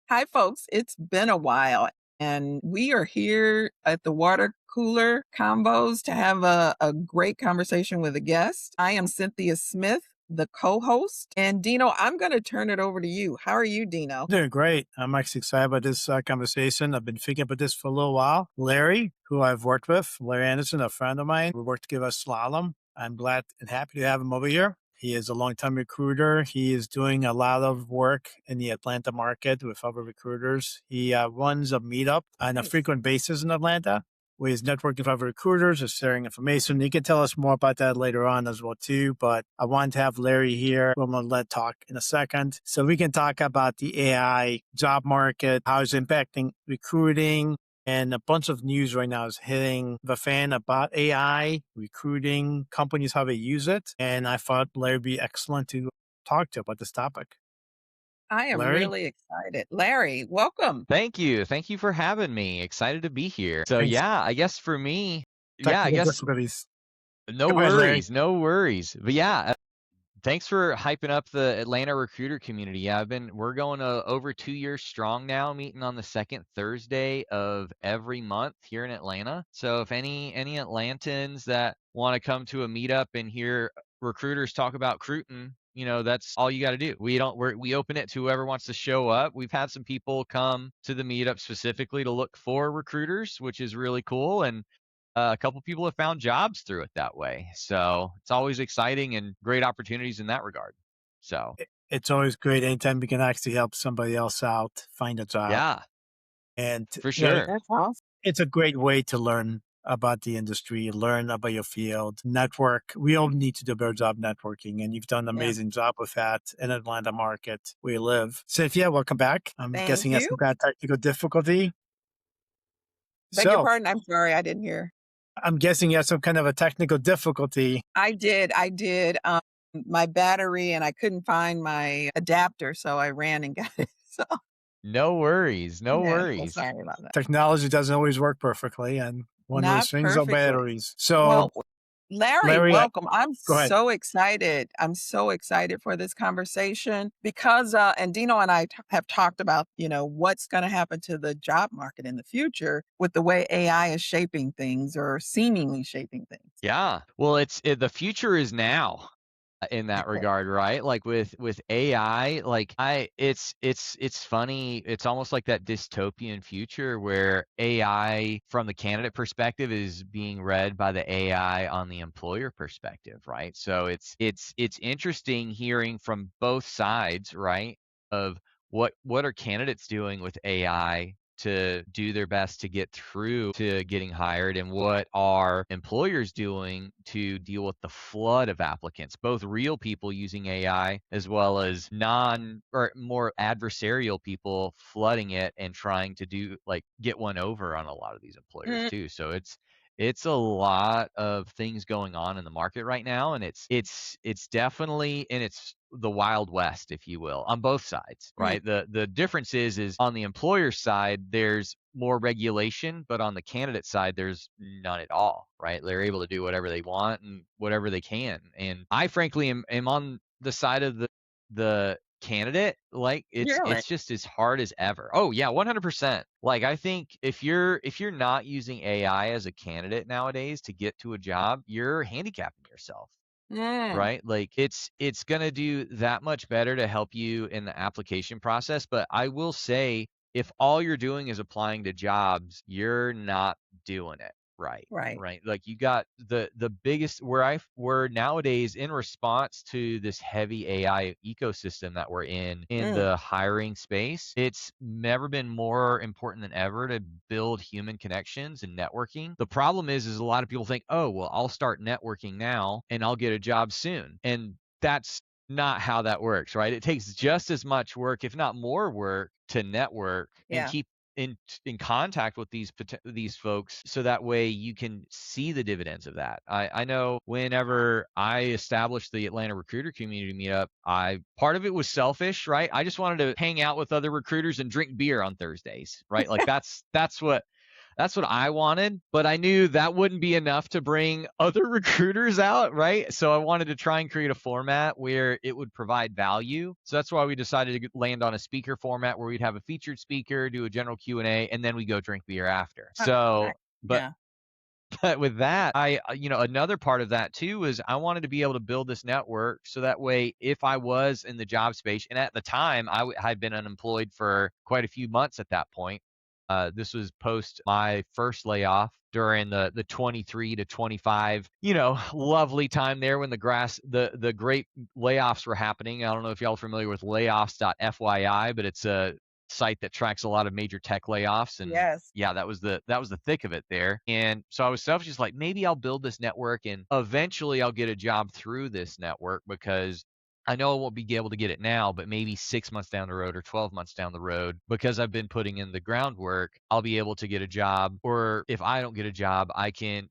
Hi, folks. It's been a while, and we are here at the Water Cooler Convos to have a great conversation with a guest. I am Cynthia Smith, the co host. And Dino, I'm going to turn it over to you. How are you, Dino? Doing great. I'm actually excited about this conversation. I've been thinking about this for a little while. Larry, who I've worked with, Larry Anderson, a friend of mine, we worked together at Slalom. I'm glad and happy to have him over here. He is a longtime recruiter. He is doing a lot of work in the Atlanta market with other recruiters. He runs a meetup on a Nice. frequent basis in Atlanta, where he's networking with other recruiters, is sharing information. You can tell us more about that later on as well too. But I wanted to have Larry here. We're going to let talk in a second, so we can talk about the AI job market, how it's impacting recruiting. And a bunch of news right now is hitting the fan about AI, recruiting, companies, how they use it. And I thought Larry would be excellent to talk to about this topic. I am Larry, really excited. Larry, welcome. Thank you. Thank you for having me. Excited to be here. So thanks. yeah, I guess for me, yeah, I Technical guess difficulties. no Go ahead, Larry. worries, no worries. But yeah, thanks for hyping up the Atlanta recruiter community. Yeah, we're going over 2 years strong now, meeting on the second Thursday of every month here in Atlanta. So if any Atlantans that want to come to a meetup and hear recruiters talk about recruiting, that's all you got to do. We open it to whoever wants to show up. We've had some people come to the meetup specifically to look for recruiters, which is really cool. And a couple people have found jobs through it that way. So it's always exciting and great opportunities in that regard. So It's always great anytime we can actually help somebody else out find a job. yeah, And, for you know, sure. That's awesome. it's a great way to learn about the industry, learn about your field, network. We all need to do a better job networking, and you've done an Yeah. amazing job with that in Atlanta market where you live. Cynthia, welcome back. I'm Thank guessing you had you. some kind of technical difficulty. Beg your So pardon. I'm sorry. I didn't hear. I'm guessing you had some kind of a technical difficulty. I did. I did. My battery, and I couldn't find my adapter, so I ran and got it. So, No worries. No yeah, so worries. sorry about that. Technology doesn't always work perfectly, and one of those Not things are perfectly. batteries. So, Well, Larry, Larry, welcome. I'm go ahead. so excited. I'm so excited for this conversation because, and Dino and I have talked about, what's going to happen to the job market in the future with the way AI is shaping things or seemingly shaping things. Yeah. Well, the future is now in that regard, right? Like with AI, like it's funny. It's almost like that dystopian future where AI from the candidate perspective is being read by the AI on the employer perspective, right? So it's interesting hearing from both sides, right? Of what are candidates doing with AI to do their best to get through to getting hired, and what are employers doing to deal with the flood of applicants, both real people using AI as well as non or more adversarial people flooding it and trying to do like get one over on a lot of these employers Mm, too. So it's a lot of things going on in the market right now, and it's definitely in its the Wild West, if you will, on both sides, mm, right? The difference is on the employer side, there's more regulation, but on the candidate side, there's none at all, right? They're able to do whatever they want and whatever they can. And I frankly am on the side of the candidate. Like really? it's just as hard as ever. Oh yeah, 100%. Like I think if you're not using AI as a candidate nowadays to get to a job, you're handicapping yourself, Mm, right? Like it's going to do that much better to help you in the application process, but I will say if all you're doing is applying to jobs, you're not doing it right. right. Right? Like you got the biggest where nowadays in response to this heavy AI ecosystem that we're in Mm, the hiring space, it's never been more important than ever to build human connections and networking. The problem is a lot of people think, oh, well, I'll start networking now and I'll get a job soon. And that's not how that works, right? It takes just as much work, if not more work, to network and yeah. keep in contact with these folks, so that way you can see the dividends of that. I know whenever I established the Atlanta recruiter community meetup, I part of it was selfish, right? I just wanted to hang out with other recruiters and drink beer on Thursdays, right? Like that's what That's what I wanted, but I knew that wouldn't be enough to bring other recruiters out, right? So I wanted to try and create a format where it would provide value. So that's why we decided to land on a speaker format where we'd have a featured speaker, do a general Q&A, and then we go drink beer after. Right. So, but Yeah. but with that, another part of that too is I wanted to be able to build this network so that way, if I was in the job space, and at the time had been unemployed for quite a few months at that point. This was post my first layoff during the 23 to 25, lovely time there when the great layoffs were happening. I don't know if y'all are familiar with layoffs.fyi, but it's a site that tracks a lot of major tech layoffs. And Yes. yeah, that was the thick of it there. And so I was selfish, like maybe I'll build this network and eventually I'll get a job through this network, because I know I won't be able to get it now, but maybe 6 months down the road or 12 months down the road, because I've been putting in the groundwork, I'll be able to get a job. Or if I don't get a job,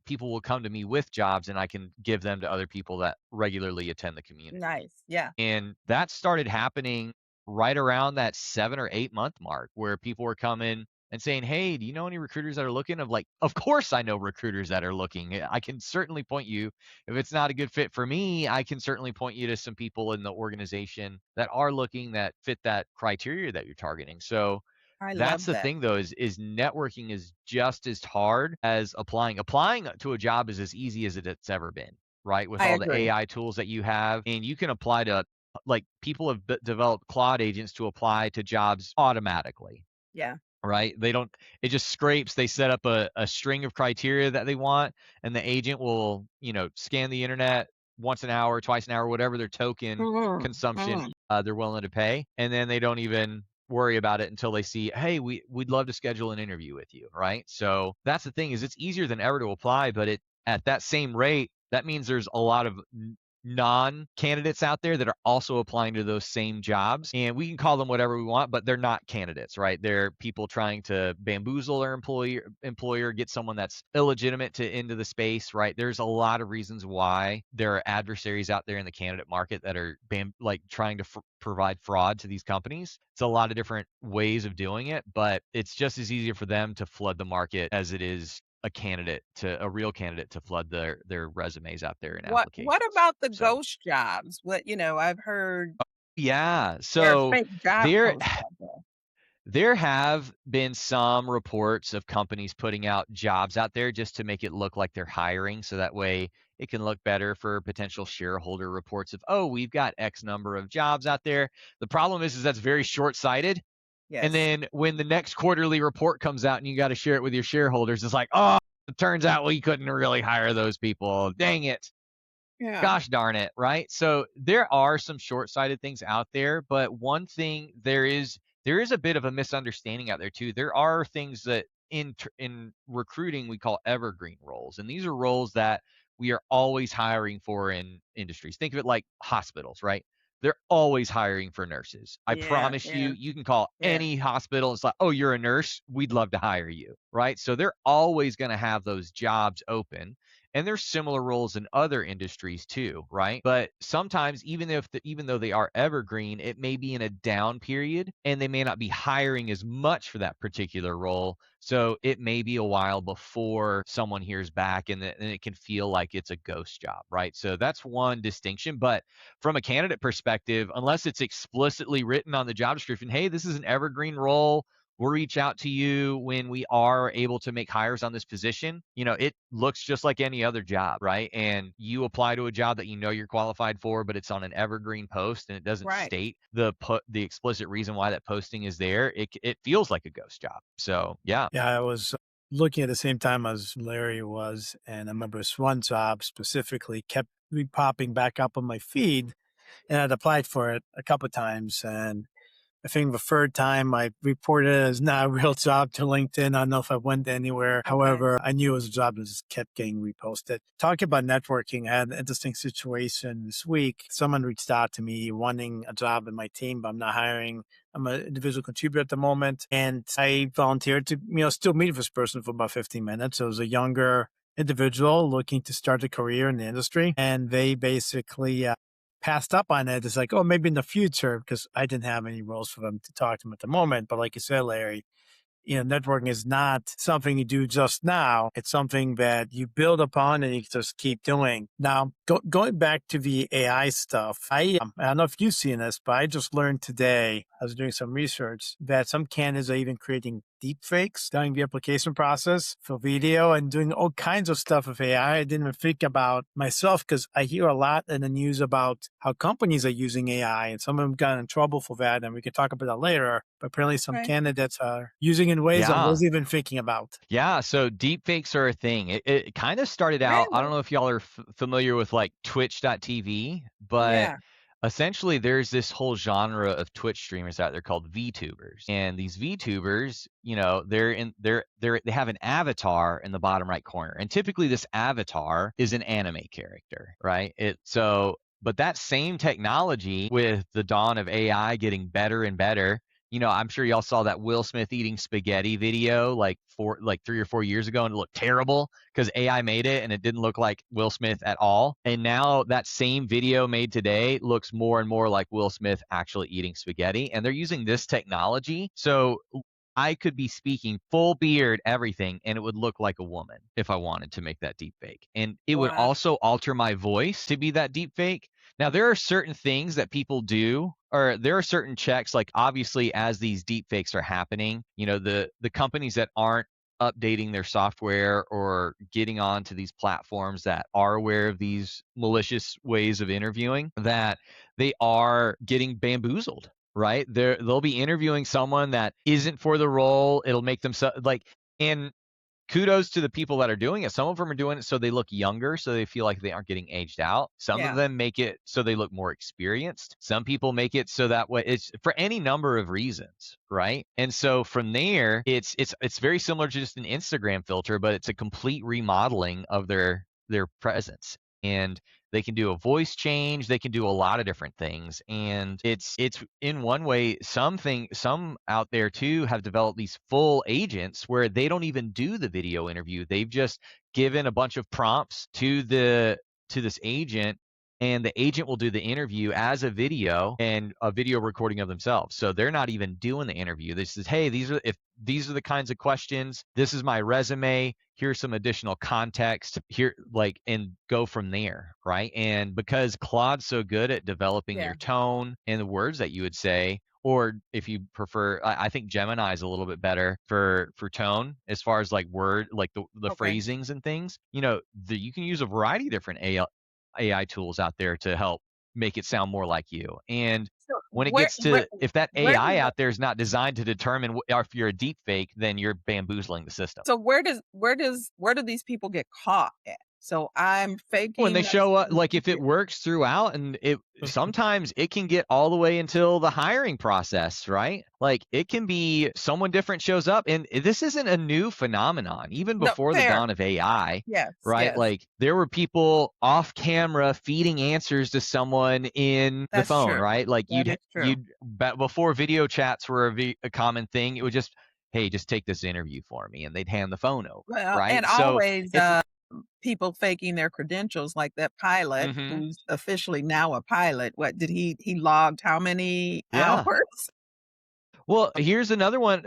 people will come to me with jobs and I can give them to other people that regularly attend the community. Nice. Yeah. And that started happening right around that 7 or 8 month mark, where people were coming and saying, "Hey, do you know any recruiters that are looking?" Of like, of course I know recruiters that are looking. I can certainly point you, if it's not a good fit for me, I can certainly point you to some people in the organization that are looking, that fit that criteria that you're targeting. So I that's love the that. thing though, is networking is just as hard as applying. Applying to a job is as easy as it's ever been, right? With I all the agree. AI tools that you have, and you can apply to, like, people have developed Claude agents to apply to jobs automatically, Yeah. right? They don't, it just scrapes, they set up a string of criteria that they want, and the agent will, scan the internet once an hour, twice an hour, whatever their token Mhm. consumption Mhm. they're willing to pay. And then they don't even worry about it until they see, hey, we'd love to schedule an interview with you, right? So that's the thing, is it's easier than ever to apply, but at that same rate, that means there's a lot of non-candidates out there that are also applying to those same jobs. And we can call them whatever we want, but they're not candidates, right? They're people trying to bamboozle their employer, get someone that's illegitimate into the space, right? There's a lot of reasons why there are adversaries out there in the candidate market that are like trying to provide fraud to these companies. It's a lot of different ways of doing it, but it's just as easy for them to flood the market as it is a real candidate to flood their resumes out there in What applications. about the So ghost jobs? I've heard yeah, there are so fake job there posts out there. there have been some reports of companies putting out jobs out there just to make it look like they're hiring, so that way it can look better for potential shareholder reports of, oh, we've got X number of jobs out there. The problem is that's very short-sighted. And Yes. then when the next quarterly report comes out and you got to share it with your shareholders, it's like, oh, it turns out we couldn't really hire those people. Dang it. Yeah. Gosh darn it, right? So there are some short-sighted things out there, but one thing, there is a bit of a misunderstanding out there too. There are things that in recruiting we call evergreen roles, and these are roles that we are always hiring for in industries. Think of it like hospitals, right? They're always hiring for nurses. I Yeah. promise Yeah. you can call Yeah. any hospital. It's like, oh, you're a nurse. We'd love to hire you, right? So they're always going to have those jobs open. And there's similar roles in other industries too, right? But sometimes, even though they are evergreen, it may be in a down period and they may not be hiring as much for that particular role. So it may be a while before someone hears back, and it can feel like it's a ghost job, right? So that's one distinction. But from a candidate perspective, unless it's explicitly written on the job description, hey, this is an evergreen role, we'll reach out to you when we are able to make hires on this position. It looks just like any other job, right? And you apply to a job that you're qualified for, but it's on an evergreen post and it doesn't Right. state the explicit reason why that posting is there. It feels like a ghost job. So yeah. Yeah, I was looking at the same time as Larry was, and I remember this one job specifically kept popping back up on my feed, and I'd applied for it a couple of times, and I think the third time I reported it as not a real job to LinkedIn. I don't know if I went anywhere. Okay. However, I knew it was a job that just kept getting reposted. Talking about networking, I had an interesting situation this week. Someone reached out to me wanting a job in my team, but I'm not hiring. I'm an individual contributor at the moment. And I volunteered to, still meet with this person for about 15 minutes. It was a younger individual looking to start a career in the industry. And they basically passed up on it. It's like, oh, maybe in the future, because I didn't have any roles for them to talk to them at the moment. But like you said, Larry, networking is not something you do just now. It's something that you build upon and you just keep doing. Now, going back to the AI stuff, I don't know if you've seen this, but I just learned today, I was doing some research, that some candidates are even creating deep fakes during the application process for video and doing all kinds of stuff with AI. I didn't even think about myself because I hear a lot in the news about how companies are using AI and some of them got in trouble for that. And we can talk about that later. But apparently some Right. candidates are using it in ways I Yeah. wasn't even thinking about. Yeah, so deep fakes are a thing. It kind of started out, I don't Really? know if y'all are familiar with like twitch.tv, but Yeah. essentially there's this whole genre of Twitch streamers out there called VTubers. And these VTubers, they have an avatar in the bottom right corner. And typically this avatar is an anime character, right? But that same technology with the dawn of AI getting better and better, I'm sure y'all saw that Will Smith eating spaghetti video like 3 or 4 years ago, and it looked terrible because AI made it and it didn't look like Will Smith at all. And now that same video made today looks more and more like Will Smith actually eating spaghetti. And they're using this technology. So I could be speaking full beard, everything, and it would look like a woman if I wanted to make that deep fake. And it would Wow. also alter my voice to be that deep fake. Now, there are certain things that people do, or there are certain checks, like obviously as these deep fakes are happening, the companies that aren't updating their software or getting onto these platforms that are aware of these malicious ways of interviewing, that they are getting bamboozled, right? They'll be interviewing someone that isn't for the role. It'll make them and kudos to the people that are doing it. Some of them are doing it so they look younger, so they feel like they aren't getting aged out. Some of Yeah. them make it so they look more experienced. Some people make it so that way it's for any number of reasons, right? And so from there, it's very similar to just an Instagram filter, but it's a complete remodeling of their presence. And they can do a voice change, they can do a lot of different things. And it's in one way, some out there too have developed these full agents where they don't even do the video interview. They've just given a bunch of prompts to this agent, and the agent will do the interview as a video and a video recording of themselves. So they're not even doing the interview. This is, hey, these are the kinds of questions. This is my resume. Here's some additional context here, and go from there, right? And because Claude's so good at developing Yeah. your tone and the words that you would say, or if you prefer, I think Gemini is a little bit better for tone as far as like word, like the Okay. phrasings and things. You can use a variety of different AI tools out there to help make it sound more like you. And So when it where gets where to, if that where AI does out there is not designed to determine if you're a deep fake, then you're bamboozling the system. so where do these people get caught at? So I'm When they faking show up, this like if it works throughout, and it sometimes it can get all the way until the hiring process, right? Like it can be someone different shows up, and this isn't a new phenomenon. Even No, before the fair. dawn of AI, Yes, right? yes. Like there were people off camera feeding answers to someone in the That's phone, true. right? Like That is true. before video chats were a common thing, it would just, hey, just take this interview for me, and they'd hand the phone over, Well, and right? So always, it's people faking their credentials like that pilot mhm, who's officially now a pilot. What did he logged how many yeah. hours? Well, here's another one.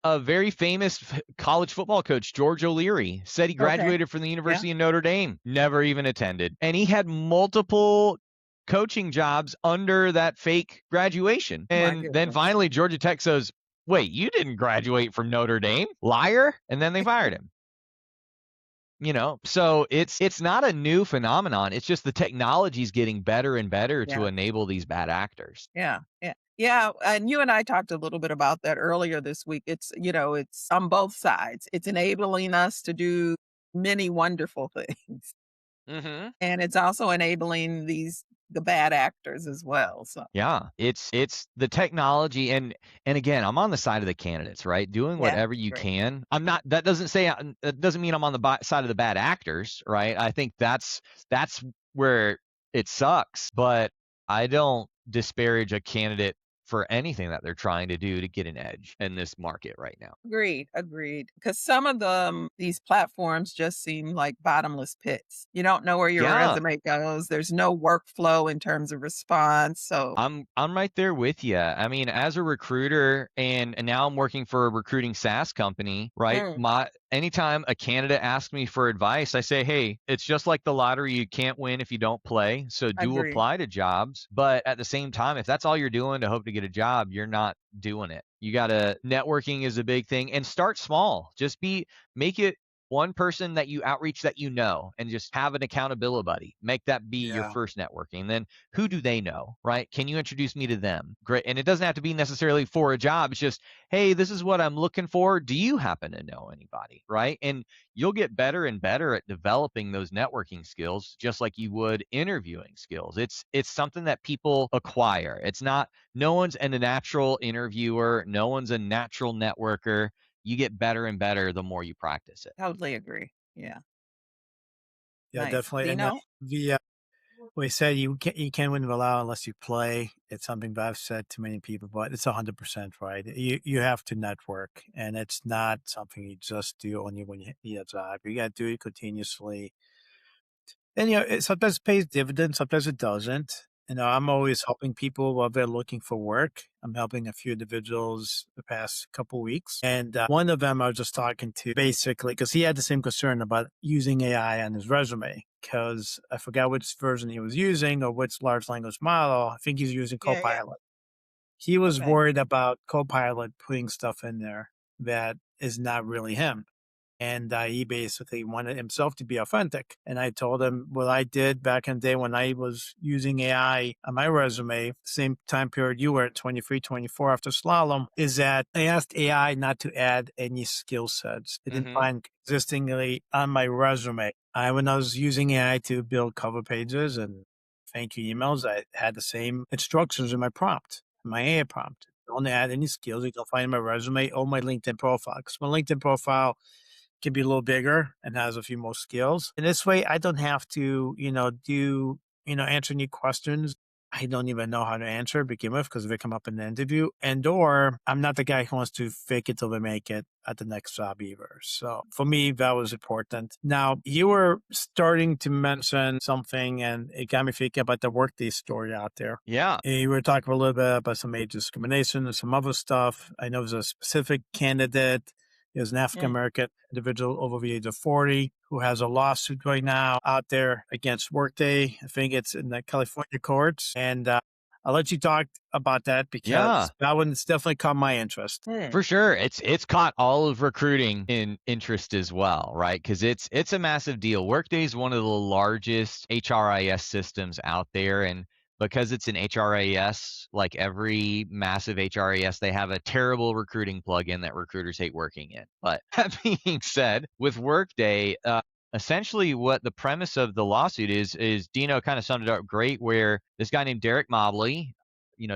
A very famous college football coach, George O'Leary, said he Okay. graduated from the Yeah. University of Notre Dame, never even attended. And he had multiple coaching jobs under that fake graduation. My And then goodness. finally, Georgia Tech says, wait, you didn't graduate from Notre Dame, liar. And then they fired him. So it's not a new phenomenon. It's just the technology's getting better and better to Yeah. enable these bad actors. Yeah. Yeah. Yeah, and you and I talked a little bit about that earlier this week. It's on both sides. It's enabling us to do many wonderful things, Mm-hmm. and it's also enabling the bad actors as well. So, Yeah, it's the technology, and again, I'm on the side of the candidates, right? Doing yeah, whatever you great. can. I'm not. That doesn't mean I'm on the side of the bad actors, right? I think that's where it sucks, but I don't disparage a candidate for anything that they're trying to do to get an edge in this market right now. Agreed, agreed. Because some of them, these platforms just seem like bottomless pits. You don't know where your Yeah, resume goes. There's no workflow in terms of response. So, I'm right there with you. I mean, as a recruiter, and now I'm working for a recruiting SaaS company, right? mm, My anytime a candidate asks me for advice, I say, "Hey, it's just like the lottery. You can't win if you don't play. So do agree. apply to jobs, but at the same time, if that's all you're doing to hope to get a job, you're not doing it. You got to networking is a big thing, and start small. Make it one person that you outreach that you know, and just have an accountability buddy. Make that be your Yeah. first networking. Then who do they know, right? Can you introduce me to them? Great. And it doesn't have to be necessarily for a job. It's just, hey, this is what I'm looking for. Do you happen to know anybody, right? And you'll get better and better at developing those networking skills, just like you would interviewing skills. It's something that people acquire. It's not, no one's a natural interviewer, no one's a natural networker. You get better and better the more you practice it. Totally agree. Yeah. Yeah, Nice. definitely. And Dino? the we said you can't win without unless you play. It's something that I've said to many people, but it's 100% right. You have to network, and it's not something you just do only when you need a job. You got to do it continuously. And sometimes it pays dividends, sometimes it doesn't. I'm always helping people while they're looking for work. I'm helping a few individuals the past couple weeks. And one of them I was just talking to basically because he had the same concern about using AI on his resume because I forgot which version he was using or which large language model. I think he's using Yeah, yeah. Copilot. He was Okay. worried about Copilot putting stuff in there that is not really him. And he basically wanted himself to be authentic. And I told him what I did back in the day when I was using AI on my resume, same time period you were at 23, 24 after slalom, is that I asked AI not to add any skill sets. It didn't Mm-hmm. find existingly on my resume. When I was using AI to build cover pages and thank you emails, I had the same instructions in my prompt, my AI prompt. Don't add any skills you can find in my resume or my LinkedIn profile. Because my LinkedIn profile can be a little bigger and has a few more skills. And this way I don't have to, answer any questions I don't even know how to answer to begin with because they come up in the interview. And or I'm not the guy who wants to fake it till they make it at the next job either. So for me, that was important. Now you were starting to mention something and it got me thinking about the Workday story out there. Yeah. And you were talking a little bit about some age discrimination and some other stuff. I know there's a specific candidate is an African Mm, American individual over the age of 40 who has a lawsuit right now out there against Workday. I think it's in the California courts. And I'll let you talk about that Yeah. because that one's definitely caught my interest. mm, For sure. It's caught all of recruiting in interest as well, right? Because it's a massive deal. Workday is one of the largest HRIS systems out there. And because it's an HRIS, like every massive HRIS, they have a terrible recruiting plugin that recruiters hate working in. But that being said, with Workday, essentially what the premise of the lawsuit is Dino kind of summed it up great, where this guy named Derek Mobley,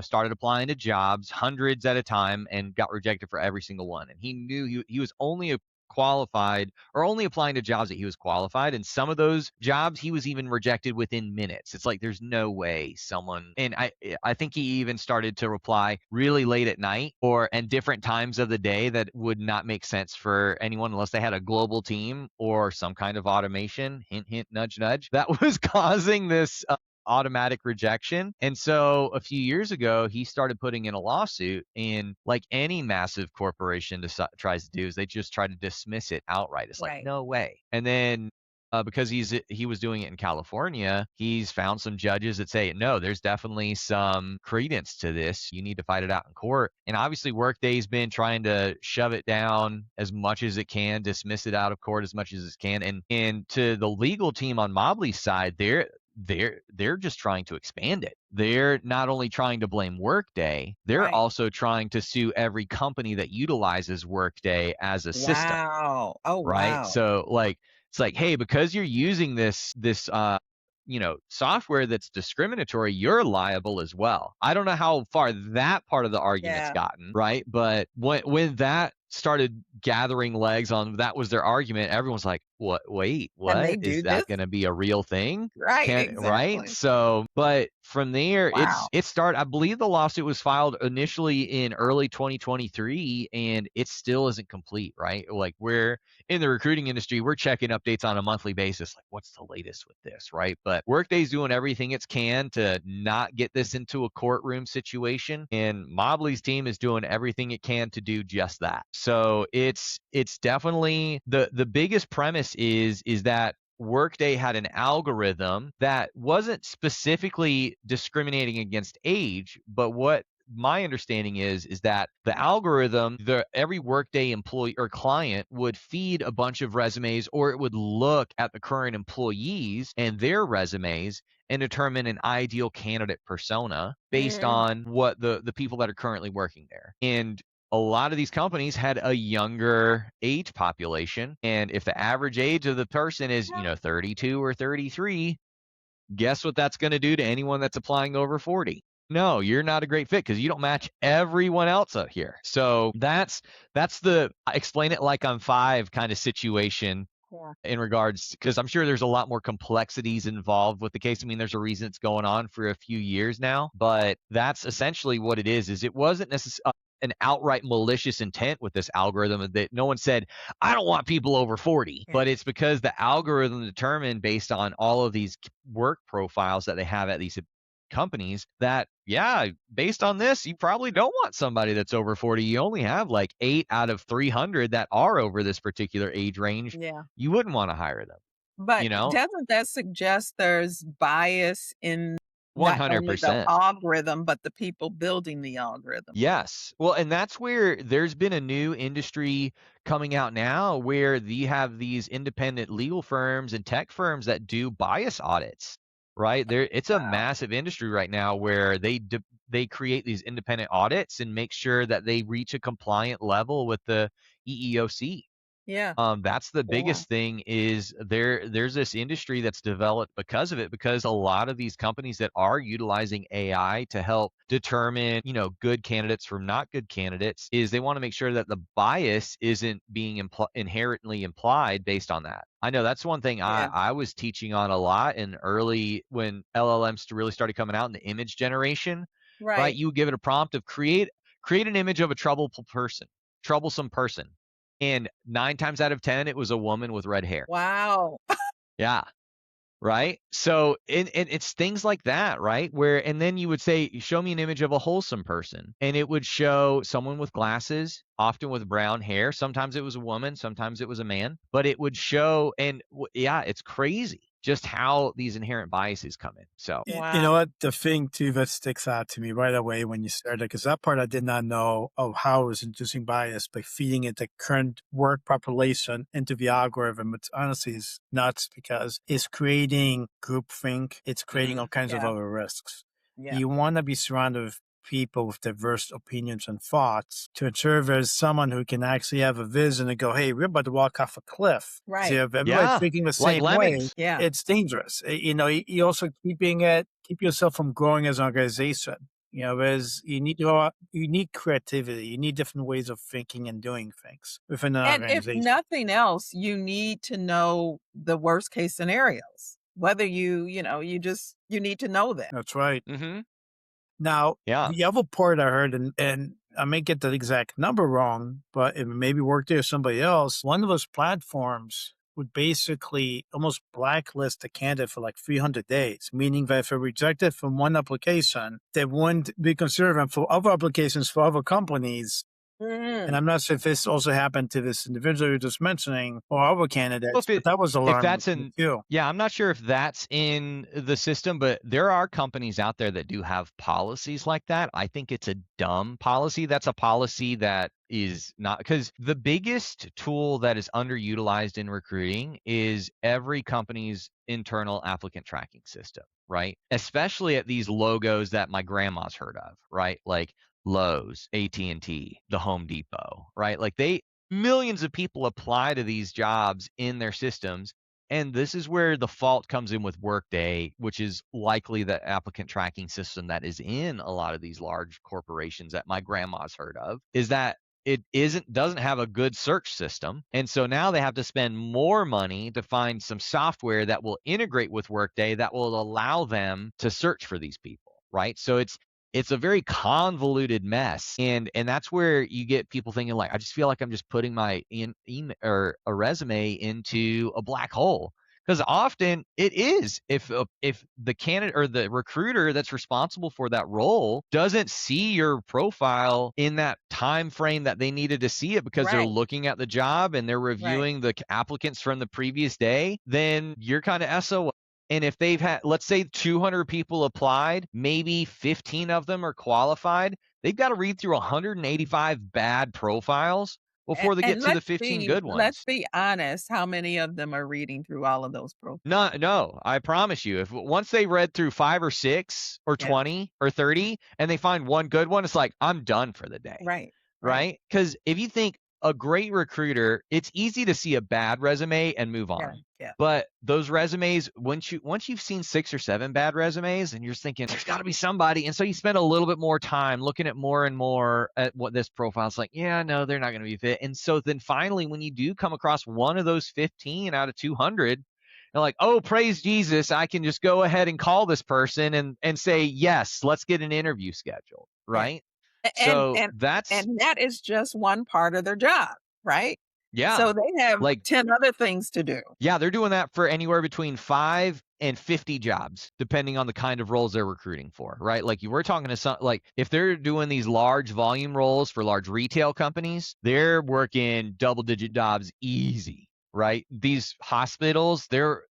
started applying to jobs hundreds at a time and got rejected for every single one. And he knew he was only qualified or only applying to jobs that he was qualified. And some of those jobs he was even rejected within minutes. It's like there's no way someone, and I think he even started to reply really late at night or and different times of the day that would not make sense for anyone unless they had a global team or some kind of automation, hint hint nudge nudge, that was causing this automatic rejection. And so a few years ago, he started putting in a lawsuit. And like any massive corporation tries to do, is they just try to dismiss it outright. It's like, right. no way. And then because he was doing it in California, he's found some judges that say, no, there's definitely some credence to this. You need to fight it out in court. And obviously, Workday's been trying to shove it down as much as it can, dismiss it out of court as much as it can. And to the legal team on Mobley's side, they're just trying to expand it. They're not only trying to blame Workday, they're Right. also trying to sue every company that utilizes Workday as a system, Wow. Oh, right? wow. So like it's like, hey, because you're using this software that's discriminatory, you're liable as well. I don't know how far that part of the argument's Yeah. gotten, right? But when that started gathering legs on that was their argument. Everyone's like, "What? Wait, Can they what? Is do this? that going to be a real thing?" Right, Can right? exactly. So, but from there, Wow. it started. I believe the lawsuit was filed initially in early 2023, and it still isn't complete. Right? Like we're in the recruiting industry, we're checking updates on a monthly basis. Like, what's the latest with this? Right? But Workday's doing everything it can to not get this into a courtroom situation, and Mobley's team is doing everything it can to do just that. So it's definitely the biggest premise is that Workday had an algorithm that wasn't specifically discriminating against age, but what my understanding is that the algorithm, every Workday employee or client would feed a bunch of resumes, or it would look at the current employees and their resumes and determine an ideal candidate persona based Mm, on what the people that are currently working there. And a lot of these companies had a younger age population. And if the average age of the person is, 32 or 33, guess what that's going to do to anyone that's applying over 40? No, you're not a great fit because you don't match everyone else up here. So that's the explain it like I'm five kind of situation yeah. in regards, because I'm sure there's a lot more complexities involved with the case. I mean, there's a reason it's going on for a few years now, but that's essentially what it is it wasn't necessarily an outright malicious intent with this algorithm that no one said, I don't want people over 40, Yeah. but it's because the algorithm determined based on all of these work profiles that they have at these companies that, yeah, based on this, you probably don't want somebody that's over 40. You only have like 8 out of 300 that are over this particular age range. Yeah. You wouldn't want to hire them, But you know? doesn't that suggest there's bias in not only the 100%. algorithm, but the people building the algorithm? Yes. Well, and that's where there's been a new industry coming out now where you have these independent legal firms and tech firms that do bias audits, right? It's a Wow. massive industry right now where they create these independent audits and make sure that they reach a compliant level with the EEOC. Yeah. That's the Yeah. biggest thing is there's this industry that's developed because of it, because a lot of these companies that are utilizing AI to help determine, good candidates from not good candidates, is they want to make sure that the bias isn't being inherently implied based on that. I know that's one thing I, Yeah. I was teaching on a lot in early when LLMs really started coming out in the image generation, right? Right. You would give it a prompt of create an image of a troublesome person, and 9 times out of 10, it was a woman with red hair. Wow. Yeah, right? So, and it's things like that, right? Where and then you would say, "Show me an image of a wholesome person," and it would show someone with glasses, often with brown hair. Sometimes it was a woman, sometimes it was a man, but it would show and yeah, it's crazy just how these inherent biases come in. So, You know Wow. what? The thing too that sticks out to me right away when you started, because that part I did not know of how it was inducing bias by feeding it the current work population into the algorithm. It's honestly is nuts because it's creating groupthink. It's creating all mhm. kinds of Yeah. other risks. Yeah. You want to be surrounded with people with diverse opinions and thoughts to ensure there's someone who can actually have a vision and go, hey, we're about to walk off a cliff. See, Right. if everybody's Yeah, thinking the like same way, lemons. Yeah. it's dangerous. You also keep yourself from growing as an organization. You need you need creativity. You need different ways of thinking and doing things within an And if organization. nothing else, you need to know the worst case scenarios. Whether you need to know that. That's right. Mhm. Now, Yeah. the other part I heard, and I may get the exact number wrong, but it maybe Workday or somebody else, one of those platforms would basically almost blacklist the candidate for like 300 days, meaning that if they're rejected from one application, they wouldn't be considered them for other applications for other companies. And Mhm. I'm not sure if this also happened to this individual you're just mentioning or other Well, candidates, but that was if alarming that's to me in too. yeah, I'm not sure if that's in the system, but there are companies out there that do have policies like that. I think it's a dumb policy. That's a policy that is not, because the biggest tool that is underutilized in recruiting is every company's internal applicant tracking system, right? Especially at these logos that my grandma's heard of, right? Like Lowe's, AT&T, the Home Depot, right? Like millions of people apply to these jobs in their systems. And this is where the fault comes in with Workday, which is likely the applicant tracking system that is in a lot of these large corporations that my grandma's heard of, is that doesn't have a good search system. And so now they have to spend more money to find some software that will integrate with Workday that will allow them to search for these people, right? So it's a very convoluted mess, and that's where you get people thinking like, I just feel like I'm just putting my email or a resume into a black hole. Because often it is, if the candidate or the recruiter that's responsible for that role doesn't see your profile in that time frame that they needed to see it, because they're Right, looking at the job and they're right. reviewing the applicants from the previous day, then you're kind of SOL. And if they've had, let's say 200 people applied, maybe 15 of them are qualified, they've got to read through 185 bad profiles before they And get to the 15 good let's ones. be honest, how many of them are reading through all of those profiles? No, no, I promise you, if once they read through 5 or 6 or Yeah, 20 or 30 and they find one good one, it's like, I'm done for the day. right, right. Right? Because if you think a great recruiter, it's easy to see a bad resume and move Yeah, on. yeah, But those resumes, once you've seen 6 or 7 bad resumes, and you're thinking there's got to be somebody, and so you spend a little bit more time looking at more and more at what this profile's like. Yeah, no, they're not going to be fit. And so then finally, when you do come across one of those 15 out of 200, you're like, oh, praise Jesus, I can just go ahead and call this person and say yes, let's get an interview scheduled, yeah. right? A So that's and that is just one part of their job, right? yeah. So they have Like, 10 other things to do. yeah, they're doing that for anywhere between 5 and 50 jobs, depending on the kind of roles they're recruiting for, right? Like, you were talking to some, like, if they're doing these large volume roles for large retail companies, they're working double digit jobs easy, right? These hospitals,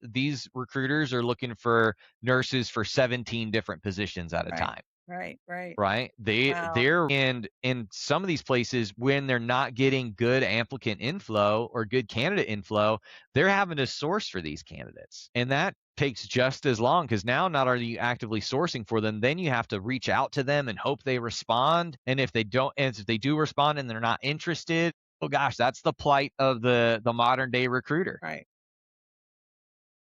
these recruiters are looking for nurses for 17 different positions at a Right, time. right, right. Right? Wow. They're in some of these places, when they're not getting good applicant inflow or good candidate inflow, they're having to source for these candidates. And that takes just as long, because now not are you actively sourcing for them, then you have to reach out to them and hope they respond. And if they don't, and if they do respond and they're not interested, oh gosh, that's the plight of the modern day recruiter. Right.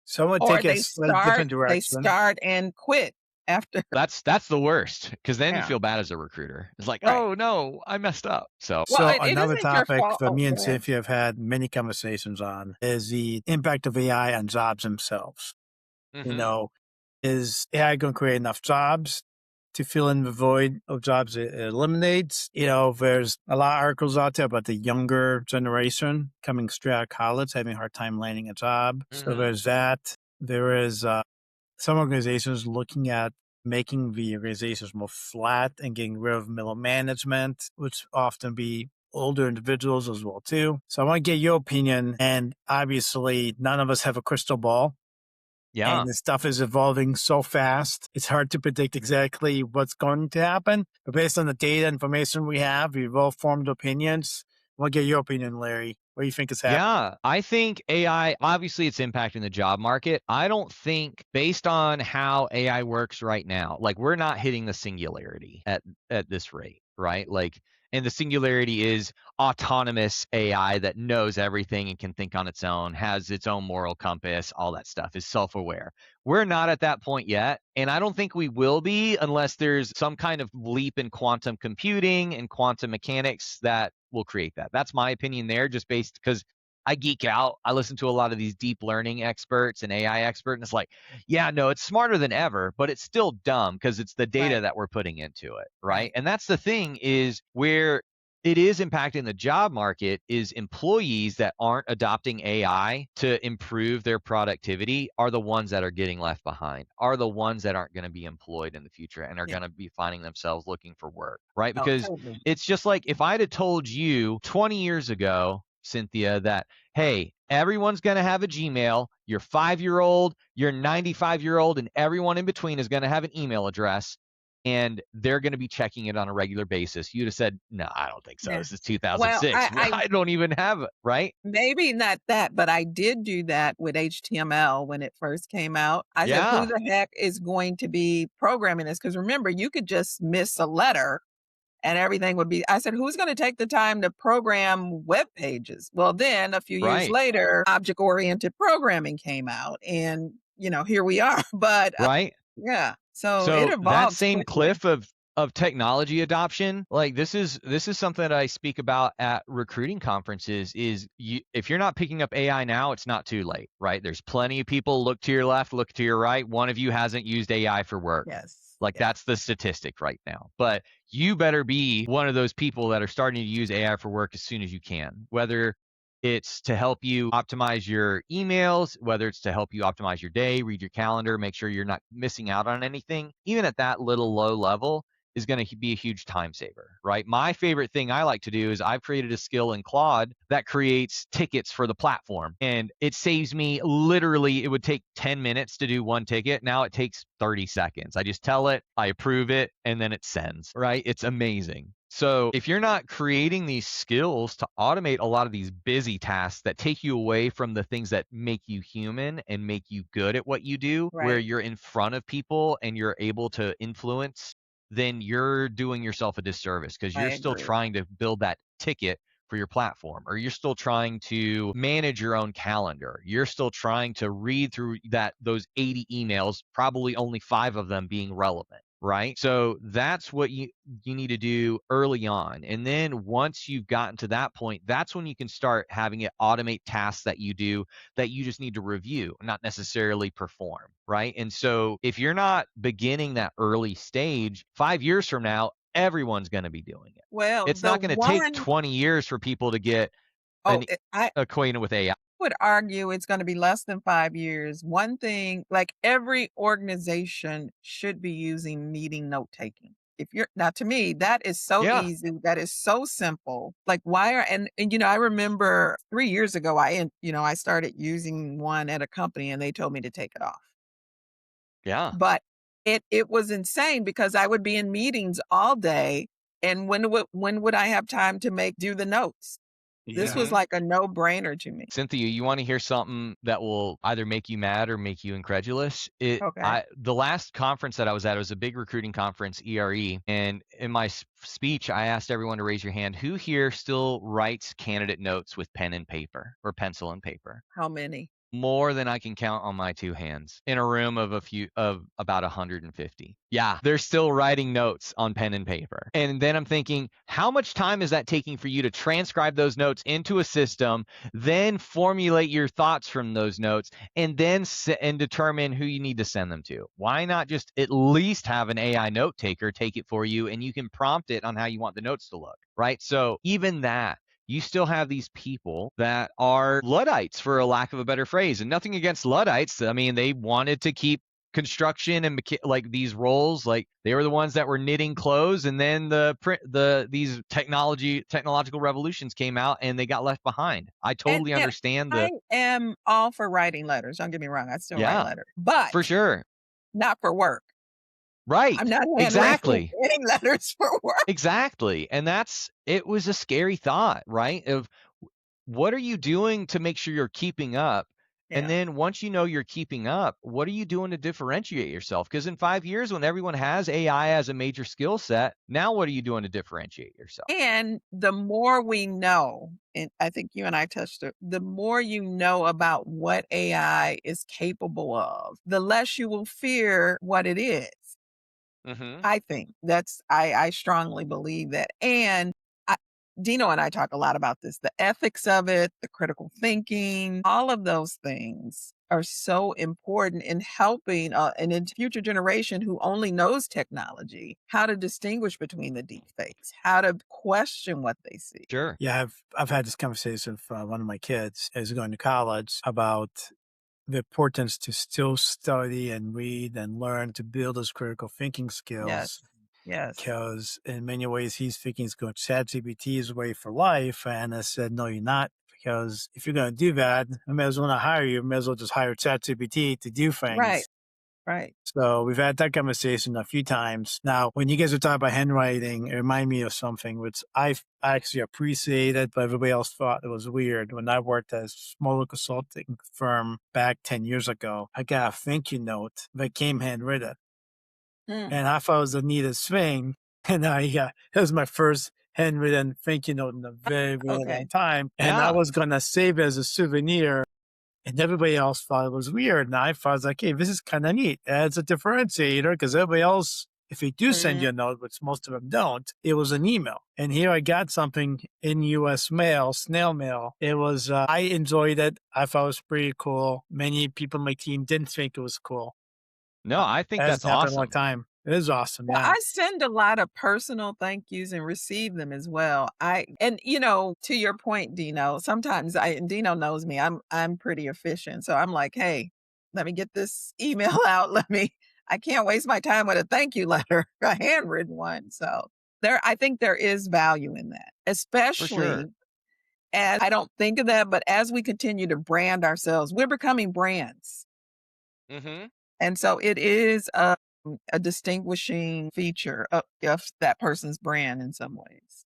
So I'm going to Or take a slightly different they direction. start and quit after. That's the worst, because then you Yeah, feel bad as a recruiter. It's like, right. oh no, I messed up. So Well, So it another isn't your topic fault. that Oh, me go and ahead. Cynthia have had many conversations on is the impact of AI on jobs themselves. You mhm. know, is AI going to create enough jobs to fill in the void of jobs it eliminates? There's a lot of articles out there about the younger generation coming straight out of college, having a hard time landing a job. So Mhm. there's that. There is some organizations looking at making the organizations more flat and getting rid of middle management, which often be older individuals as well too. So I want to get your opinion. And obviously, none of us have a crystal ball. Yeah. And this stuff is evolving so fast, it's hard to predict exactly what's going to happen. But based on the data information we have, we've all formed opinions. We'll get your opinion, Larry. What do you think is happening? Yeah, I think AI, obviously it's impacting the job market. I don't think, based on how AI works right now, like, we're not hitting the singularity at this rate, right? Like, and the singularity is autonomous AI that knows everything and can think on its own, has its own moral compass, all that stuff, is self-aware. We're not at that point yet, and I don't think we will be unless there's some kind of leap in quantum computing and quantum mechanics that will create that. That's my opinion there, just based, because I geek out. I listen to a lot of these deep learning experts and AI experts, and it's like, yeah, no, it's smarter than ever, but it's still dumb because it's the data Right, that we're putting into it, right? right. And that's the thing, is where it is impacting the job market, is employees that aren't adopting AI to improve their productivity are the ones that are getting left behind, are the ones that aren't going to be employed in the future and are Yeah. going to be finding themselves looking for work, right? Oh, Because totally. it's just like, if I'd have told you 20 years ago, Cynthia, that, hey, everyone's going to have a Gmail, your 5-year-old, your 95-year-old, and everyone in between is going to have an email address, and they're going to be checking it on a regular basis, you'd have said, no, I don't think so. Yeah. This is Well, 2006. I don't even have it, right? maybe not that, but I did do that with HTML when it first came out. I said, "Who Yeah, the heck is going to be programming this?" Because remember, you could just miss a letter and everything would be. I said, "Who's gonna take the time to program web pages?" Well, then a few years right, later, object-oriented programming came out, and, here we are. But, right. yeah, so it So that evolves same quickly. cliff of of technology adoption, like this is something that I speak about at recruiting conferences. Is if you're not picking up AI now, it's not too late, right? There's plenty of people. Look to your left, look to your right. One of you hasn't used AI for work. Yes. Like Yeah. that's the statistic right now. But you better be one of those people that are starting to use AI for work as soon as you can, whether it's to help you optimize your emails, whether it's to help you optimize your day, read your calendar, make sure you're not missing out on anything. Even at that little low level is going to be a huge time saver, right? My favorite thing I like to do is I've created a skill in Claude that creates tickets for the platform. And it saves me literally, it would take 10 minutes to do one ticket. Now it takes 30 seconds. I just tell it, I approve it, and then it sends, right? It's amazing. So if you're not creating these skills to automate a lot of these busy tasks that take you away from the things that make you human and make you good at what you do, where Right. you're in front of people and you're able to influence, then you're doing yourself a disservice because I you're still agree. trying to build that ticket for your platform, or you're still trying to manage your own calendar. You're still trying to read through those 80 emails, probably only 5 of them being relevant, right? So that's what you need to do early on. And then once you've gotten to that point, that's when you can start having it automate tasks that you do that you just need to review, not necessarily perform, right? And so if you're not beginning that early stage, 5 years from now, everyone's going to be doing it. Well, It's the not going to take one 20 years for people to get oh, an I acquainted with AI. would argue it's gonna be less than 5 years. One thing, like, every organization should be using meeting note taking. If you're now, to me, that is so Yeah. easy, that is so simple. Like, why are and I remember 3 years ago, I started using one at a company, and they told me to take it off. Yeah. But it was insane because I would be in meetings all day, and when would I have time to do the notes? This was Yeah. Mhm. like a no-brainer to me. Cynthia, you want to hear something that will either make you mad or make you incredulous? Okay. The last conference that I was at, it was a big recruiting conference, ERE, and in my speech, I asked everyone to raise your hand. Who here still writes candidate notes with pen and paper or pencil and paper? How many? More than I can count on my 2 hands in a room of about 150. Yeah, they're still writing notes on pen and paper. And then I'm thinking, how much time is that taking for you to transcribe those notes into a system, then formulate your thoughts from those notes, and then and determine who you need to send them to? Why not just at least have an AI note taker take it for you, and you can prompt it on how you want the notes to look, right? So even that, you still have these people that are Luddites, for a lack of a better phrase. And nothing against Luddites. I mean, they wanted to keep construction and like these roles, like they were the ones that were knitting clothes, and then these technological revolutions came out and they got left behind. I totally And understand I am all for writing letters, don't get me wrong, I still write yeah, letters, but for sure. not for work. I'm Right. not handwriting Exactly. any letters for work. Exactly. And it was a scary thought, right? Of what are you doing to make sure you're keeping up? And Yeah. then once you know you're keeping up, what are you doing to differentiate yourself? Because in 5 years, when everyone has AI as a major skill set, now what are you doing to differentiate yourself? And the more we know, and I think you and I touched it, the more you know about what AI is capable of, the less you will fear what it is. Hmm. I think I strongly believe that. And I, Dino and I talk a lot about this, the ethics of it, the critical thinking, all of those things are so important in helping an future generation who only knows technology, how to distinguish between the deep fakes, how to question what they see. Sure. Yeah, I've had this conversation with one of my kids who's going to college about the importance to still study and read and learn to build those critical thinking skills. Yes. Yes. Because in many ways, he's thinking he's going ChatGPT is way for life. And I said, no, you're not. Because if you're going to do that, I may as well not hire you. I may as well just hire ChatGPT to do Right. things. Right. So we've had that conversation a few times. Now, when you guys were talking about handwriting, it reminded me of something which I actually appreciated, but everybody else thought it was weird. When I worked at a smaller consulting firm back 10 years ago, I got a thank you note that came handwritten. Hmm. And I thought it was the neatest thing. And it was my first handwritten thank you note in a very, very long Okay. time. And I Yeah. was going to save it as a souvenir. And everybody else thought it was weird. And I thought, like, hey, this is kind of neat. It's a differentiator because everybody else if they do send you a note, which most of them don't, it was an email. And here I got something in US mail, snail mail. It was, I enjoyed it. I thought it was pretty cool. Many people on my team didn't think it was cool. No, I think It that's hasn't happened in a long awesome. time. It is awesome. Well, Yeah. I send a lot of personal thank yous and receive them as well. To your point, Dino, sometimes and Dino knows me, I'm pretty efficient. So I'm like, hey, let me get this email out. I can't waste my time with a thank you letter, a handwritten one. So I think there is value in that, For especially sure. as I don't think of that, but as we continue to brand ourselves, we're becoming brands. Mhm. And so it is a distinguishing feature of that person's brand in some ways.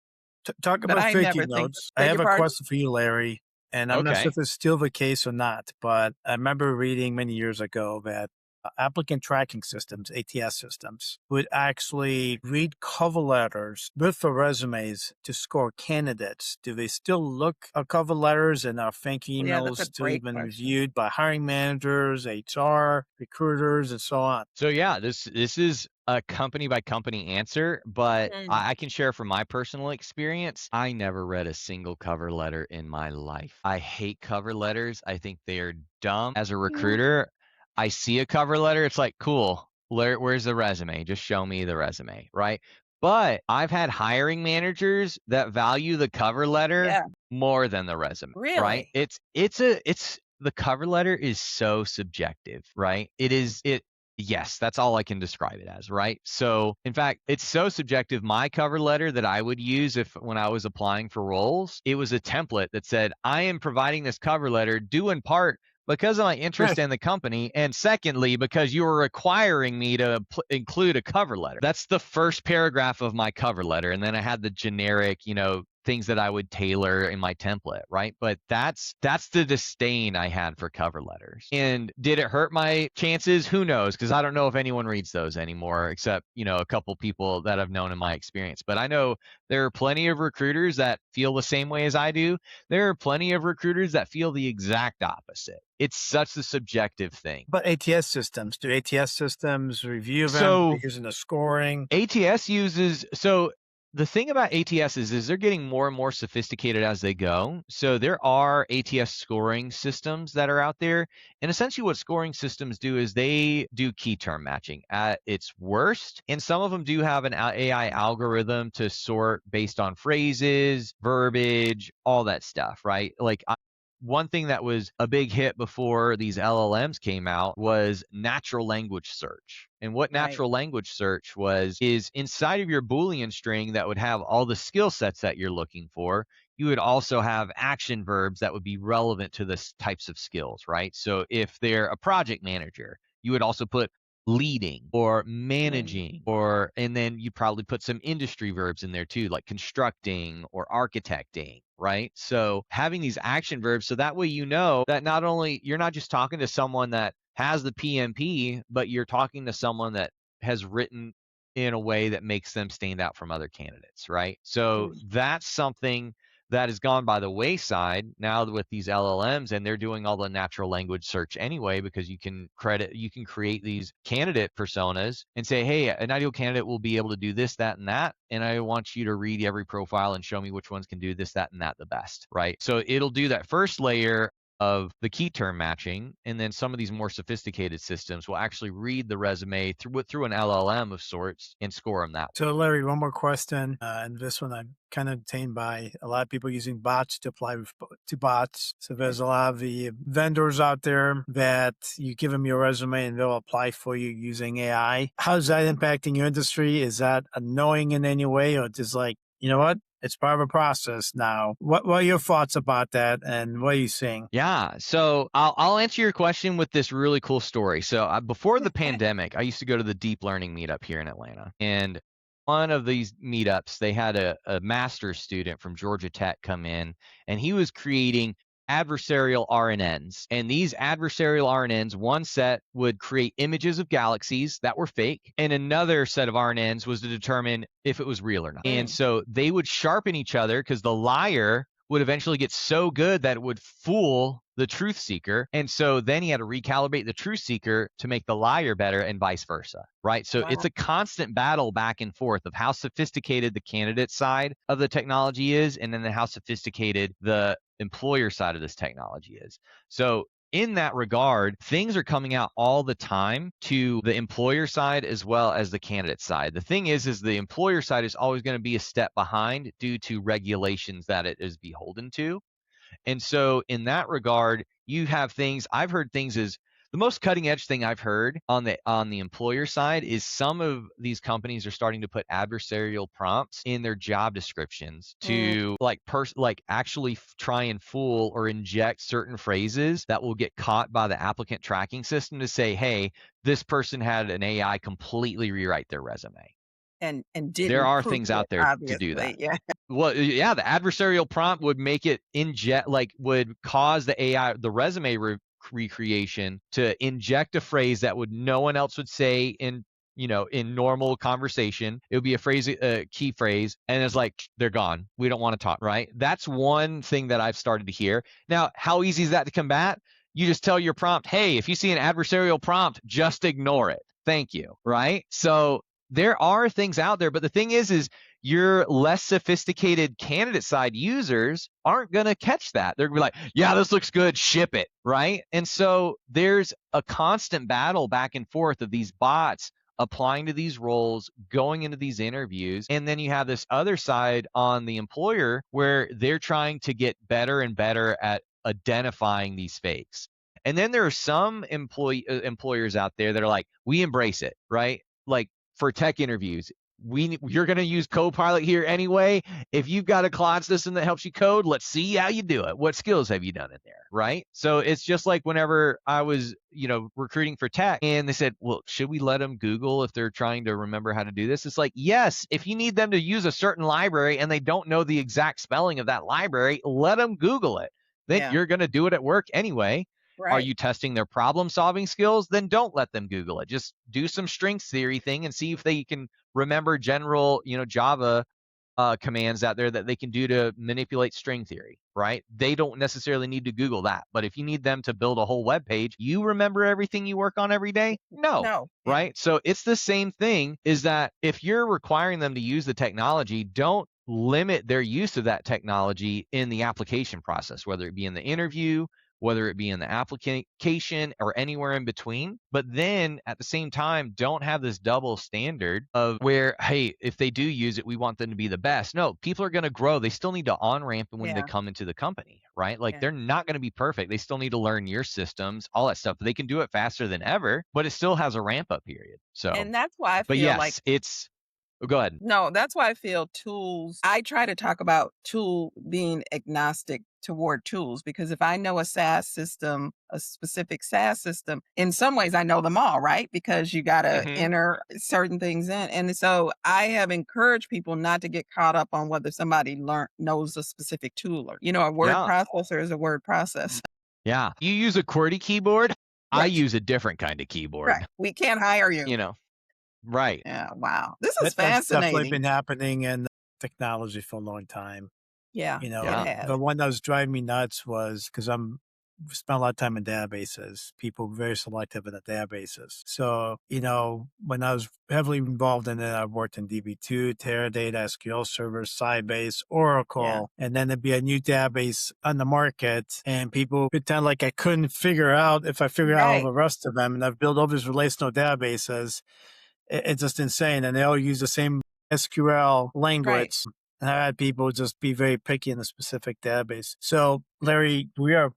Talk But about I thank you never think notes. I beg have your a pardon? question for you, Larry, and I'm not sure Okay. if it's still the case or not, but I remember reading many years ago that applicant tracking systems, ATS systems, would actually read cover letters with the resumes to score candidates. Do they still look at cover letters, and are thank you Yeah, that's emails a still great even question. reviewed by hiring managers, HR, recruiters, and so on? So yeah, this is a company by company answer, but Mm, I can share from my personal experience. I never read a single cover letter in my life. I hate cover letters. I think they are dumb. As a yeah, recruiter, I see a cover letter, it's like, cool. Where's the resume? Just show me the resume, right? But I've had hiring managers that value the cover letter yeah, more than the resume, right? really? It's the cover letter is so subjective, right? Yes, that's all I can describe it as, right? So, in fact, it's so subjective. My cover letter that I would use when I was applying for roles, it was a template that said, I am providing this cover letter due in part because of my interest Right. in the company, and secondly, because you are requiring me to include a cover letter. That's the first paragraph of my cover letter. And then I had the generic, things that I would tailor in my template, right? But that's the disdain I had for cover letters. And did it hurt my chances? Who knows? Because I don't know if anyone reads those anymore, except, a couple people that I've known in my experience. But I know there are plenty of recruiters that feel the same way as I do. There are plenty of recruiters that feel the exact opposite. It's such a subjective thing. But ATS systems, do ATS systems review them? Do they So use in the scoring? ATS uses so the thing about ATS is they're getting more and more sophisticated as they go. So there are ATS scoring systems that are out there. And essentially what scoring systems do is they do key term matching at its worst. And some of them do have an AI algorithm to sort based on phrases, verbiage, all that stuff, right? Like one thing that was a big hit before these LLMs came out was natural language search. And what Right. natural language search is inside of your Boolean string that would have all the skill sets that you're looking for. You would also have action verbs that would be relevant to the types of skills, right? So if they're a project manager, you would also put leading or Mm, managing, and then you probably put some industry verbs in there too, like constructing or architecting, right? So having these action verbs, so that way that not only you're not just talking to someone that has the PMP, but you're talking to someone that has written in a way that makes them stand out from other candidates, right? So mm, that's something that has gone by the wayside now with these LLMs, and they're doing all the natural language search anyway, because you can create these candidate personas and say, hey, an ideal candidate will be able to do this, that, and that. And I want you to read every profile and show me which ones can do this, that, and that the best, right? So it'll do that first layer of the key term matching, and then some of these more sophisticated systems will actually read the resume through an LLM of sorts and score them that way. So, Larry, one more question. And this one I'm kind of entertained by a lot of people using bots to apply to bots. So, there's a lot of the vendors out there that you give them your resume and they'll apply for you using AI. How's that impacting your industry? Is that annoying in any way, or just like, you know what? It's part of a process now. What are your thoughts about that, and what are you seeing? Yeah, so I'll answer your question with this really cool story. So before the pandemic, I used to go to the deep learning meetup here in Atlanta, and one of these meetups, they had a master's student from Georgia Tech come in, and he was creating adversarial RNNs. And these adversarial RNNs, one set would create images of galaxies that were fake, and another set of RNNs was to determine if it was real or not. And mm, so they would sharpen each other because the liar would eventually get so good that it would fool the truth seeker. And so then he had to recalibrate the truth seeker to make the liar better, and vice versa, right? So it's Wow. a constant battle back and forth of how sophisticated the candidate side of the technology is, and then how sophisticated the employer side of this technology is. So in that regard, things are coming out all the time to the employer side as well as the candidate side. The thing is the employer side is always going to be a step behind due to regulations that it is beholden to. And so in that regard, you have things, I've heard things as the most cutting edge thing I've heard on the employer side is some of these companies are starting to put adversarial prompts in their job descriptions to actually try and fool or inject certain phrases that will get caught by the applicant tracking system to say, hey, this person had an AI completely rewrite their resume. And There didn't are prove things it, out there to do that. obviously. Yeah. Well, yeah, the adversarial prompt would make it would cause the AI, the resume recreation to inject a phrase that no one else would say in normal conversation. It would be a phrase, a key phrase, and it's like, they're gone. We don't want to talk, right? That's one thing that I've started to hear. Now, how easy is that to combat? You just tell your prompt, hey, if you see an adversarial prompt, just ignore it. Thank you, right? So there are things out there, but the thing is your less sophisticated candidate side users aren't going to catch that. They're going to be like, yeah, this looks good, ship it, right? And so there's a constant battle back and forth of these bots applying to these roles, going into these interviews. And then you have this other side on the employer where they're trying to get better and better at identifying these fakes. And then there are some employers out there that are like, we embrace it, right? Like for tech interviews, you're going to use Copilot here anyway. If you've got a Claude system that helps you code, let's see how you do it. What skills have you done in there, right? So it's just like whenever I was, recruiting for tech, and they said, well, should we let them Google if they're trying to remember how to do this? It's like, yes, if you need them to use a certain library and they don't know the exact spelling of that library, let them Google it. Then Yeah. you're going to do it at work anyway. Are Right. you testing their problem solving skills? Then don't let them Google it. Just do some string theory thing and see if they can remember general, Java commands out there that they can do to manipulate string theory, right? They don't necessarily need to Google that. But if you need them to build a whole web page, you remember everything you work on every day? No. No. Yeah. Right? So it's the same thing, is that if you're requiring them to use the technology, don't limit their use of that technology in the application process, whether it be in the interview, whether it be in the application or anywhere in between. But then at the same time, don't have this double standard of where, hey, if they do use it, we want them to be the best. No, people are going to grow. They still need to on-ramp when they Yeah. come into the company, right? Like Yeah. they're not going to be perfect. They still need to learn your systems, all that stuff. They can do it faster than ever, but it still has a ramp-up period. So, And that's why I but feel like yes, go ahead. no, that's why I feel I try to talk about being agnostic toward tools, because if I know a SaaS system, a specific SaaS system, in some ways I know them all, right? Because you got to Mm-hmm. enter certain things in. And so I have encouraged people not to get caught up on whether somebody knows a specific tool, or, a word Yeah. processor is a word process. Yeah. You use a QWERTY keyboard. I Right. use a different kind of keyboard, Right. We can't hire you. Right. Yeah. Wow. This is That's definitely fascinating. been happening in technology for a long time. Yeah. You know, It Yeah. has. the one that was driving me nuts was because spent a lot of time in databases, people very selective in the databases. So, when I was heavily involved in it, I worked in DB2, Teradata, SQL servers, Sybase, Oracle, and then there'd be a new database on the market, and people pretend like I couldn't figure out if I figured out all Right. the rest of them, and I've built all these relational databases. It's just insane. And they all use the same SQL language. And I had people just be very picky in a specific database. So, Larry, we are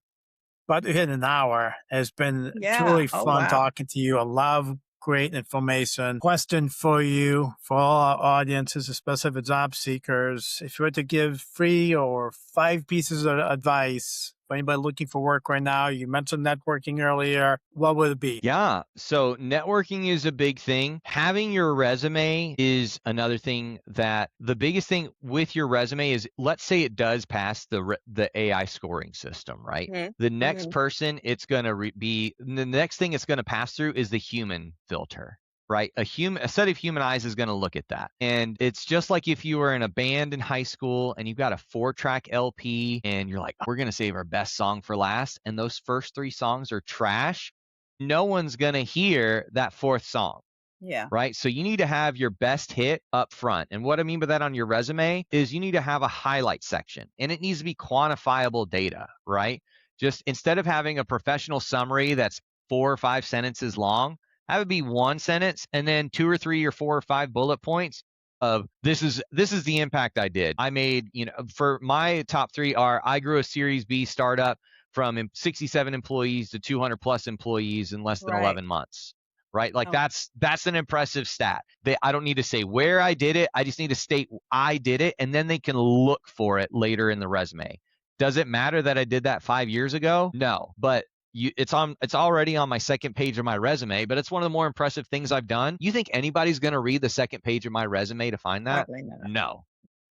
about to hit an hour. It's been Yeah. truly Oh, fun wow. talking to you. A lot of great information. Question for you, for all our audiences, especially for job seekers. If you were to give 3 or 5 pieces of advice for anybody looking for work right now, you mentioned networking earlier, what would it be? Yeah. So networking is a big thing. Having your resume is another thing. That the biggest thing with your resume is, let's say it does pass the AI scoring system, right? Mhm. The next Mhm. person it's going to be, the next thing it's going to pass through is the human filter. right? A set of human eyes is going to look at that. And it's just like if you were in a band in high school and you've got a 4-track LP and you're like, we're going to save our best song for last. And those first 3 songs are trash. No one's going to hear that 4th song. Yeah. Right. So you need to have your best hit up front. And what I mean by that on your resume is you need to have a highlight section, and it needs to be quantifiable data, right? Just instead of having a professional summary that's 4 or 5 sentences long, have it be 1 sentence and then 2 or 3 or 4 or 5 bullet points of this is the impact I did. I made, for my top 3 are I grew a Series B startup from 67 employees to 200 plus employees in less than Right. 11 months. Right? Like Oh. that's an impressive stat. I don't need to say where I did it. I just need to state I did it, and then they can look for it later in the resume. Does it matter that I did that 5 years ago? No, but it's already on my second page of my resume, but it's one of the more impressive things I've done. You think anybody's going to read the second page of my resume to find that? Probably not. No.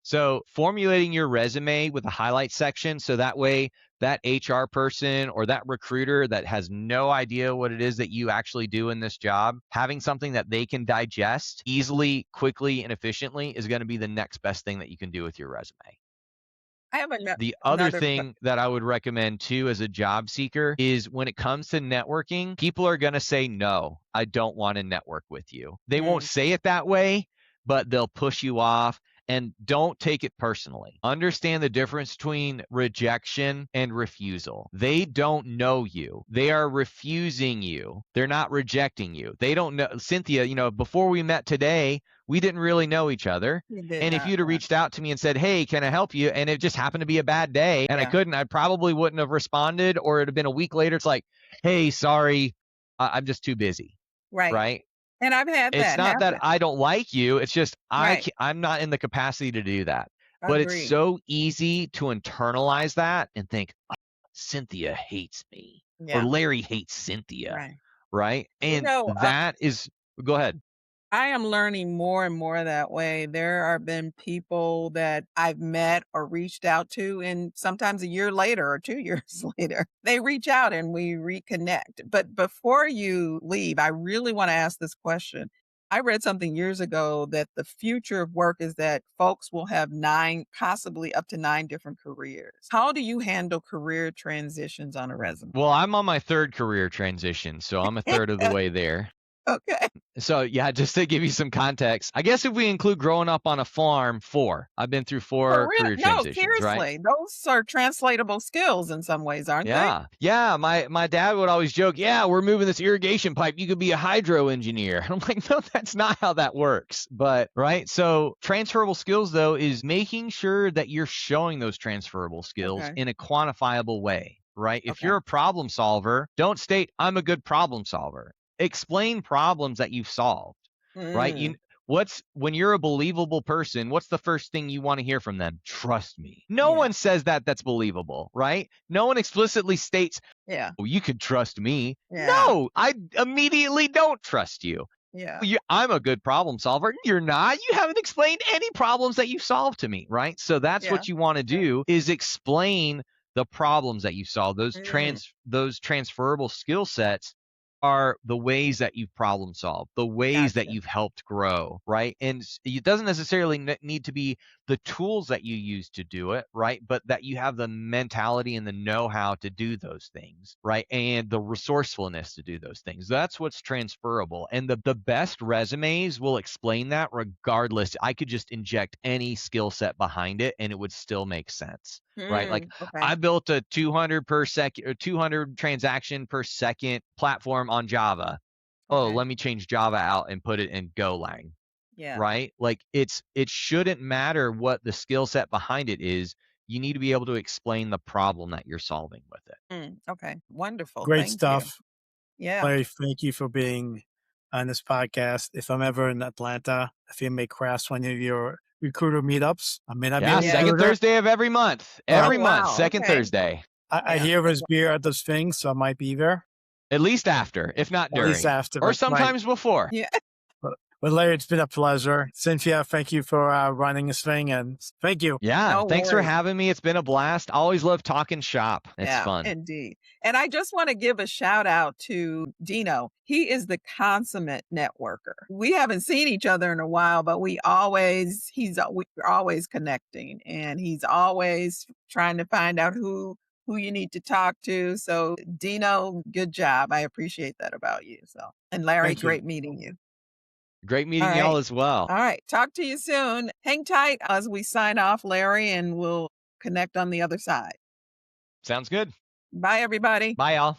So formulating your resume with a highlight section so that way that HR person or that recruiter that has no idea what it is that you actually do in this job, having something that they can digest easily, quickly, and efficiently is going to be the next best thing that you can do with your resume. I have The other another thing that I would recommend too as a job seeker is when it comes to networking, people are going to say, no, I don't want to network with you. They won't say it that way, but they'll push you off. And don't take it personally. Understand the difference between rejection and refusal. They don't know you. They are refusing you. They're not rejecting you. They don't know. Cynthia, before we met today, we didn't really know each other. And if you'd have reached out to me and said, hey, can I help you? And it just happened to be a bad day and I couldn't, I probably wouldn't have responded, or it'd have been a week later. It's like, hey, sorry, I'm just too busy. Right. And I've had that It's not happen. that I don't like you. It's just Right. I'm not in the capacity to do that. But it's Agreed. so easy to internalize that and think, oh, Cynthia hates me, or Yeah. Larry hates Cynthia. Right. Right. And that is, go ahead. I am learning more and more that way. There have been people that I've met or reached out to, and sometimes a year later or 2 years later, they reach out and we reconnect. But before you leave, I really want to ask this question. I read something years ago that the future of work is that folks will have 9, possibly up to 9 different careers. How do you handle career transitions on a resume? Well, I'm on my 3rd career transition, so I'm a third of the way there. Okay. So yeah, just to give you some context, I guess if we include growing up on a farm, 4. I've been through 4 career No, transitions, right? seriously. Those are translatable skills in some ways, aren't they? Yeah. My dad would always joke, yeah, we're moving this irrigation pipe. You could be a hydro engineer. I'm like, no, that's not how that works. But right. So transferable skills though is making sure that you're showing those transferable skills in a quantifiable way, right? If you're a problem solver, don't state I'm a good problem solver. Explain problems that you've solved, right? When you're a believable person, what's the first thing you want to hear from them? Trust me. No one says that's believable, right? No one explicitly states, oh, you could trust me. No, I immediately don't trust you. I'm a good problem solver. You're not. You haven't explained any problems that you've solved to me, right? So that's what you want to do is explain the problems that you solved. Those transferable skill sets are the ways that you've problem solved, the ways that you've helped grow, right? And it doesn't necessarily need to be the tools that you use to do it, right? But that you have the mentality and the know-how to do those things, right? And the resourcefulness to do those things. That's what's transferable. And the best resumes will explain that regardless. I could just inject any skill set behind it and it would still make sense. Right. Like I built a 200 per second or 200 transaction per second platform on Java. Oh, let me change Java out and put it in Golang. Right. Like it shouldn't matter what the skill set behind it is. You need to be able to explain the problem that you're solving with it. Okay. Wonderful. Great Thank stuff. You. Yeah. Larry, thank you for being on this podcast. If I'm ever in Atlanta, if you may crash one of your recruiter meetups, I may not be a recruiter. Second Thursday of every month. Every month, second Thursday. I hear there's beer at those things, so I might be there. At least after, if not during. At least after. Or sometimes before. Yeah. Well, Well, Larry, it's been a pleasure. Cynthia, thank you for running this thing, and thank you. Yeah, No thanks for worries. having me. It's been a blast. Always love talking shop. It's Yeah, fun. indeed. And I just want to give a shout out to Dino. He is the consummate networker. We haven't seen each other in a while, but we're always connecting, and he's always trying to find out who you need to talk to. So Dino, good job. I appreciate that about you. So, and Larry, Thank you. great meeting you. Great All meeting y'all right. as well. All right. Talk to you soon. Hang tight as we sign off, Larry, and we'll connect on the other side. Sounds good. Bye, everybody. Bye, y'all.